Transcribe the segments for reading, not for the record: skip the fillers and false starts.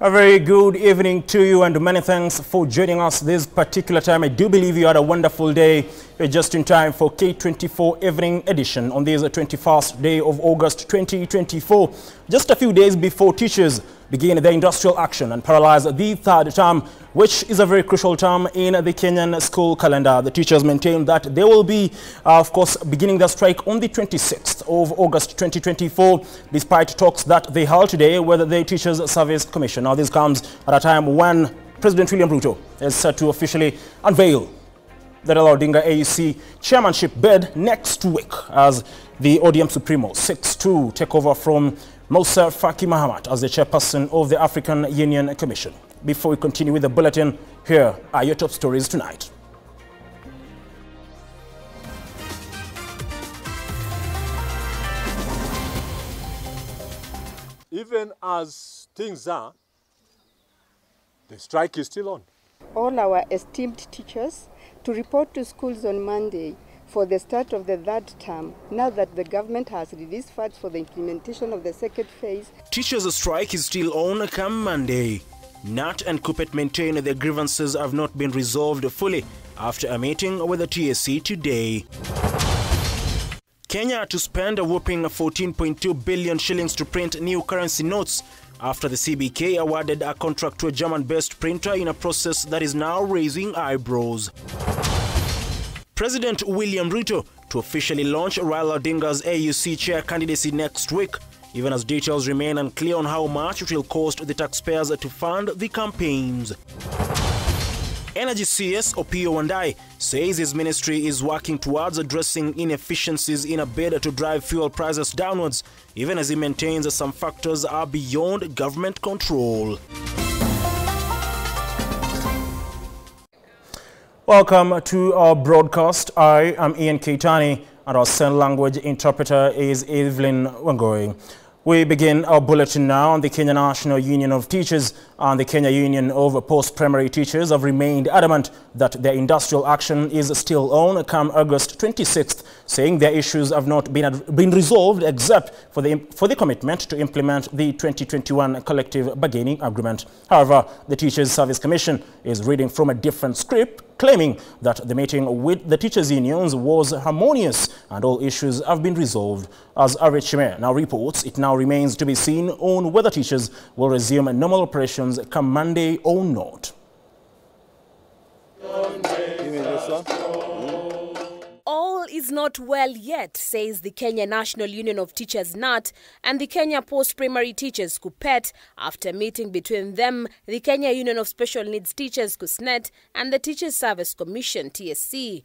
A very good evening to you and many thanks for joining us this particular time. I do believe you had a wonderful day. Just in time for K24 Evening Edition on this 21st day of August 2024. Just a few days before teachers begin their industrial action and paralyze the third term, which is a very crucial term in the Kenyan school calendar. The teachers maintain that they will be, of course, beginning their strike on the 26th of August 2024, despite talks that they held today with the Teachers Service Commission. Now, this comes at a time when President William Ruto is set to officially unveil the Raila Odinga AUC chairmanship bid next week as the ODM Supremo seeks to take over from Musa Faki Mahamat as the chairperson of the African Union Commission. Before we continue with the bulletin, here are your top stories tonight. Even as things are, the strike is still on. All our esteemed teachers to report to schools on Monday for the start of the third term, now that the government has released funds for the implementation of the second phase. Teachers' strike is still on come Monday. Nat and Kuppet maintain their grievances have not been resolved fully after a meeting with the TSC today. Kenya to spend a whopping 14.2 billion shillings to print new currency notes after the CBK awarded a contract to a German-based printer in a process that is now raising eyebrows. President William Ruto to officially launch Raila Odinga's AUC chair candidacy next week, even as details remain unclear on how much it will cost the taxpayers to fund the campaigns. Energy CS Opiyo Wandayi says his ministry is working towards addressing inefficiencies in a bid to drive fuel prices downwards, even as he maintains some factors are beyond government control. Welcome to our broadcast. I am Ian Keitani and our sign language interpreter is Evelyn Wangoi. We begin our bulletin now on the Kenya National Union of Teachers and the Kenya Union of Post-Primary Teachers have remained adamant that their industrial action is still on come August 26th, saying their issues have not been resolved except for the commitment to implement the 2021 collective bargaining agreement. However, the Teachers Service Commission is reading from a different script, claiming that the meeting with the teachers' unions was harmonious and all issues have been resolved. As RHMA now reports, it now remains to be seen on whether teachers will resume normal operations come Monday or not. All is not well yet, says the Kenya National Union of Teachers NAT and the Kenya Post-Primary Teachers KUPPET after meeting between them, the Kenya Union of Special Needs Teachers KUSNET and the Teachers Service Commission TSC.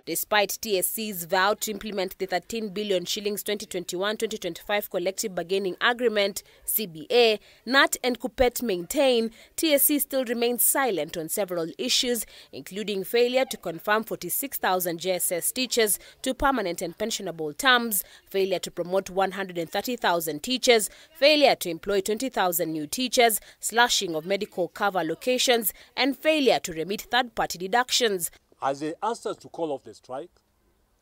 Despite TSC's vow to implement the 13 billion shillings 2021-2025 collective bargaining agreement CBA, NAT and KUPPET maintain TSC still remains silent on several issues, including failure to confirm 46,000 JSS teachers to permanent and pensionable terms, failure to promote 130,000 teachers, failure to employ 20,000 new teachers, slashing of medical cover locations, and failure to remit third-party deductions. As they asked us to call off the strike,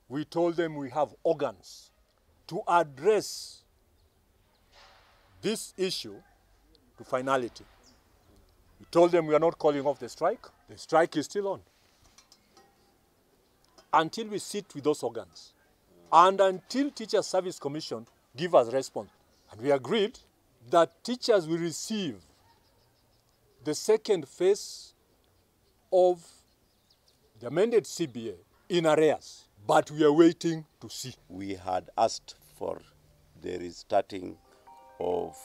we told them we have organs to address this issue to finality. We told them we are not calling off the strike. The strike is still on until we sit with those organs and until Teachers Service Commission give us response. And we agreed that teachers will receive the second phase of the amended CBA in arrears, but we are waiting to see. We had asked for the restarting of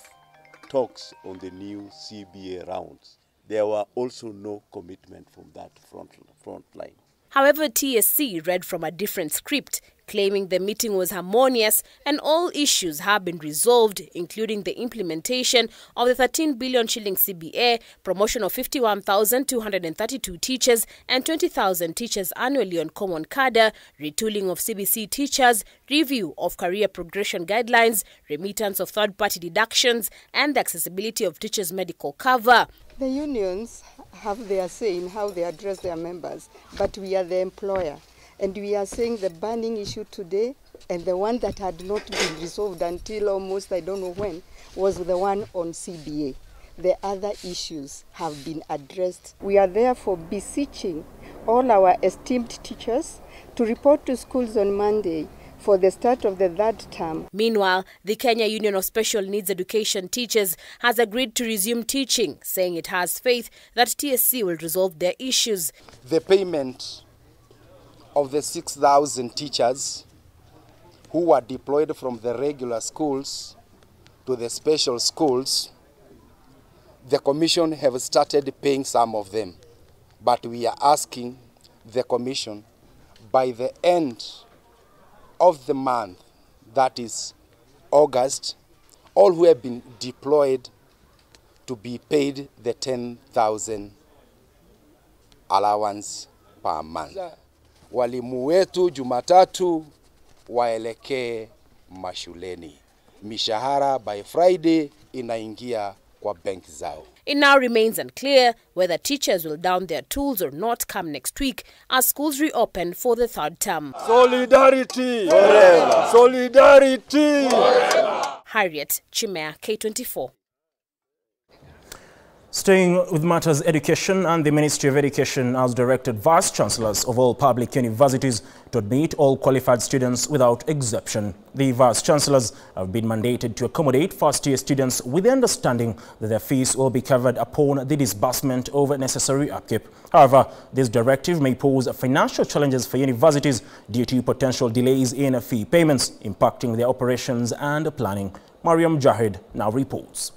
talks on the new CBA rounds. There were also no commitment from that front line. However, TSC read from a different script, claiming the meeting was harmonious and all issues have been resolved, including the implementation of the 13 billion shilling CBA, promotion of 51,232 teachers and 20,000 teachers annually on common cadre, retooling of CBC teachers, review of career progression guidelines, remittance of third-party deductions, and the accessibility of teachers' medical cover. The unions have their say in how they address their members, but we are the employer. And we are saying the burning issue today And the one that had not been resolved until almost, I don't know when, was the one on CBA. The other issues have been addressed. We are therefore beseeching all our esteemed teachers to report to schools on Monday for the start of the third term. Meanwhile, the Kenya Union of Special Needs Education Teachers has agreed to resume teaching, saying it has faith that TSC will resolve their issues. The payment of the 6,000 teachers who were deployed from the regular schools to the special schools, the Commission have started paying some of them. But we are asking the Commission by the end of the month, that is August, all who have been deployed to be paid the 10,000 allowance per month. Walimu wetu Jumatatu waelekee mashuleni. Mishahara by Friday inaingia kwa bank zao. It now remains unclear whether teachers will down their tools or not come next week as schools reopen for the third term. Solidarity! Forever. Solidarity! Forever. Harriet Chimea, K24. Staying with matters education, and the Ministry of Education has directed vice-chancellors of all public universities to admit all qualified students without exception. The vice-chancellors have been mandated to accommodate first-year students with the understanding that their fees will be covered upon the disbursement of necessary upkeep. However, this directive may pose financial challenges for universities due to potential delays in fee payments, impacting their operations and planning. Mariam Jahid now reports.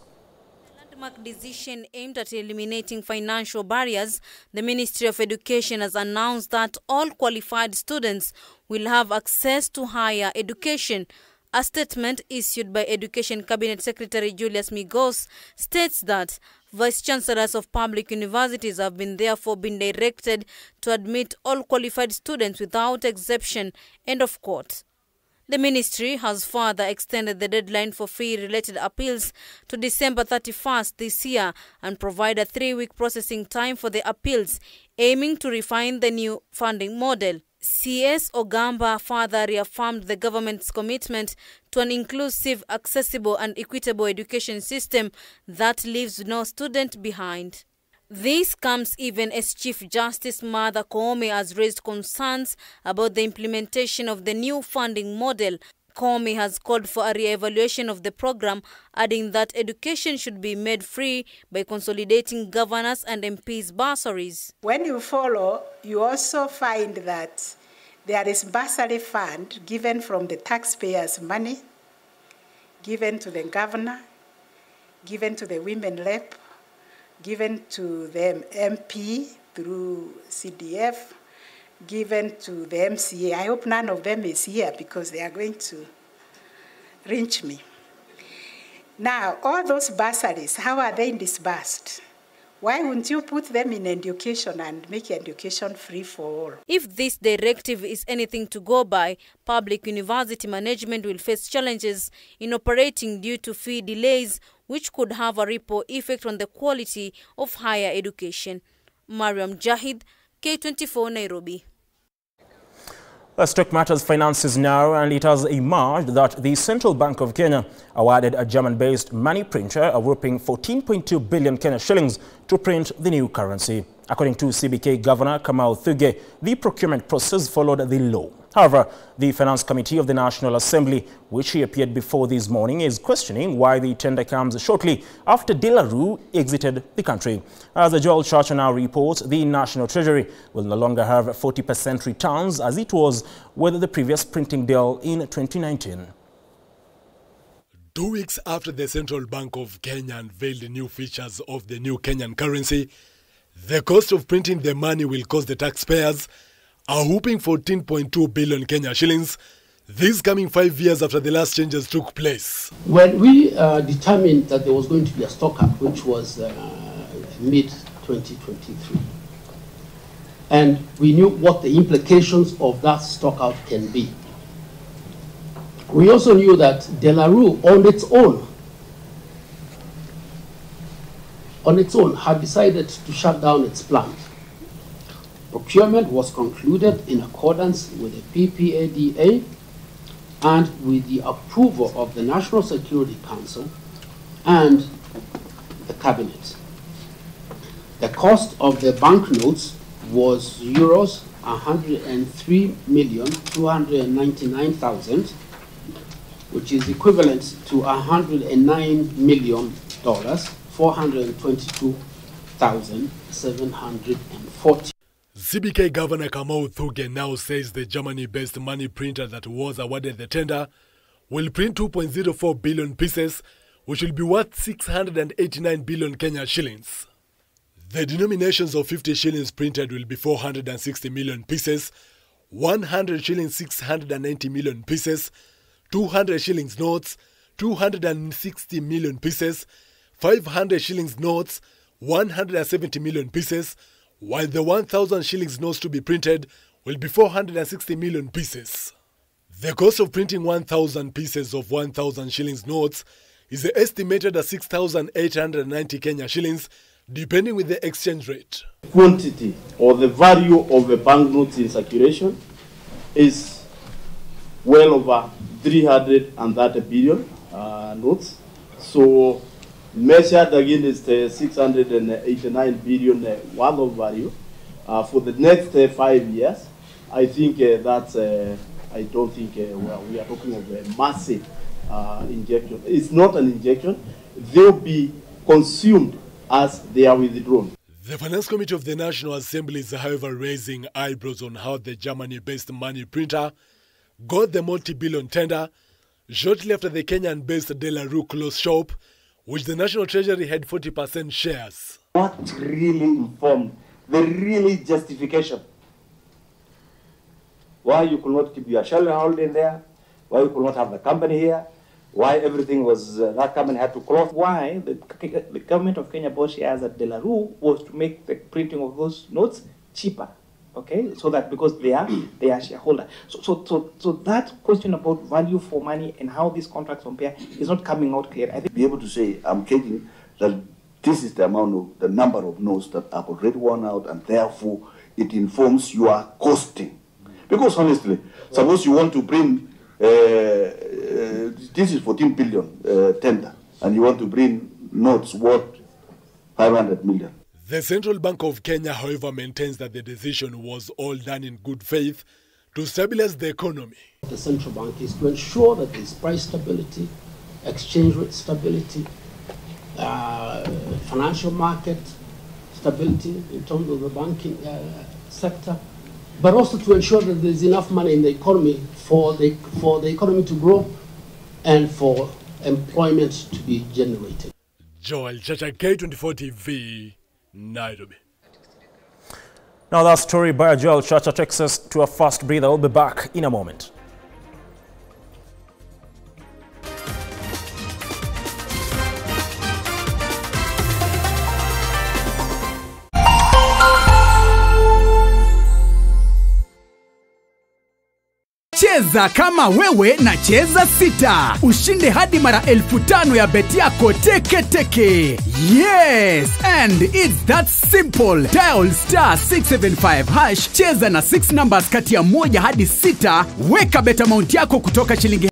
Landmark decision aimed at eliminating financial barriers, the Ministry of Education has announced that all qualified students will have access to higher education. A statement issued by Education Cabinet Secretary Julius Migos states that vice-chancellors of public universities have therefore been directed to admit all qualified students without exception. End of quote. The ministry has further extended the deadline for fee-related appeals to December 31st this year and provide a 3-week processing time for the appeals, aiming to refine the new funding model. CS Ogamba further reaffirmed the government's commitment to an inclusive, accessible and equitable education system that leaves no student behind. This comes even as Chief Justice Martha Koome has raised concerns about the implementation of the new funding model. Koome has called for a re-evaluation of the program, adding that education should be made free by consolidating governors and MPs' bursaries. When you follow, you also find that there is bursary fund given from the taxpayers' money, given to the governor, given to the women rep, given to the MP through CDF, given to the MCA. I hope none of them is here because they are going to lynch me. Now, all those bursaries, how are they disbursed? Why wouldn't you put them in education and make education free for all? If this directive is anything to go by, public university management will face challenges in operating due to fee delays, which could have a ripple effect on the quality of higher education. Mariam Jahid, K24 Nairobi. Let's talk matters finances now, and it has emerged that the Central Bank of Kenya awarded a German-based money printer a whopping 14.2 billion Kenya shillings to print the new currency. According to CBK Governor Kamau Thuge, the procurement process followed the law. However, the Finance Committee of the National Assembly, which he appeared before this morning, is questioning why the tender comes shortly after De La Rue exited the country. As the Joel Church now reports, the National Treasury will no longer have 40% returns as it was with the previous printing deal in 2019. 2 weeks after the Central Bank of Kenya unveiled the new features of the new Kenyan currency, the cost of printing the money will cost the taxpayers a whopping 14.2 billion Kenya shillings, this coming 5 years after the last changes took place. When we determined that there was going to be a stock-up, which was mid-2023, and we knew what the implications of that stock-out can be, we also knew that De La Rue on its own had decided to shut down its plant. Procurement was concluded in accordance with the PPADA, and with the approval of the National Security Council and the Cabinet. The cost of the banknotes was euros 103,299,000, which is equivalent to $109,422,740. CBK Governor Kamau Thuge now says the Germany-based money printer that was awarded the tender will print 2.04 billion pieces, which will be worth 689 billion Kenya shillings. The denominations of 50 shillings printed will be 460 million pieces, 100 shillings 690 million pieces, 200 shillings notes 260 million pieces, 500 shillings notes 170 million pieces, while the 1,000 shillings notes to be printed will be 460 million pieces. The cost of printing 1,000 pieces of 1,000 shillings notes is estimated at 6,890 Kenya shillings, depending with the exchange rate. Quantity or the value of the banknotes in circulation is well over 330 billion notes. So measured against 689 billion worth of value for the next 5 years, I think that's, I don't think we are talking of a massive injection. It's not an injection. They'll be consumed as they are withdrawn. The Finance Committee of the National Assembly is, however, raising eyebrows on how the Germany-based money printer got the multi-billion tender shortly after the Kenyan-based De La Rue closed shop, which the National Treasury had 40% shares. What really informed the really justification? Why you could not keep your shareholding there? Why you could not have the company here? Why everything was, that company had to close? Why the government of Kenya bought shares at De La Rue was to make the printing of those notes cheaper. Okay, so that because they are shareholder. So that question about value for money and how these contracts compare is not coming out clear. I think be able to say, I'm getting that this is the amount of the number of notes that are already worn out, and therefore it informs your costing. Because honestly, suppose you want to bring this is 14 billion tender, and you want to bring notes worth 500 million. The Central Bank of Kenya, however, maintains that the decision was all done in good faith to stabilize the economy. The central bank is to ensure that there is price stability, exchange rate stability, financial market stability in terms of the banking sector, but also to ensure that there is enough money in the economy for the economy to grow and for employment to be generated. Joel Chacha, K24 TV, Nairobi. Now that story by Joel Chacha takes us to a fast breather. We'll be back in a moment. Cheza kama wewe na cheza sita. Ushinde hadi mara 5,000 ya beti yako teke teke. Yes, and it's that simple. Dial *675#. Cheza na 6 numbers kati ya 1 hadi 6. Weka bet amount yako kutoka shilingi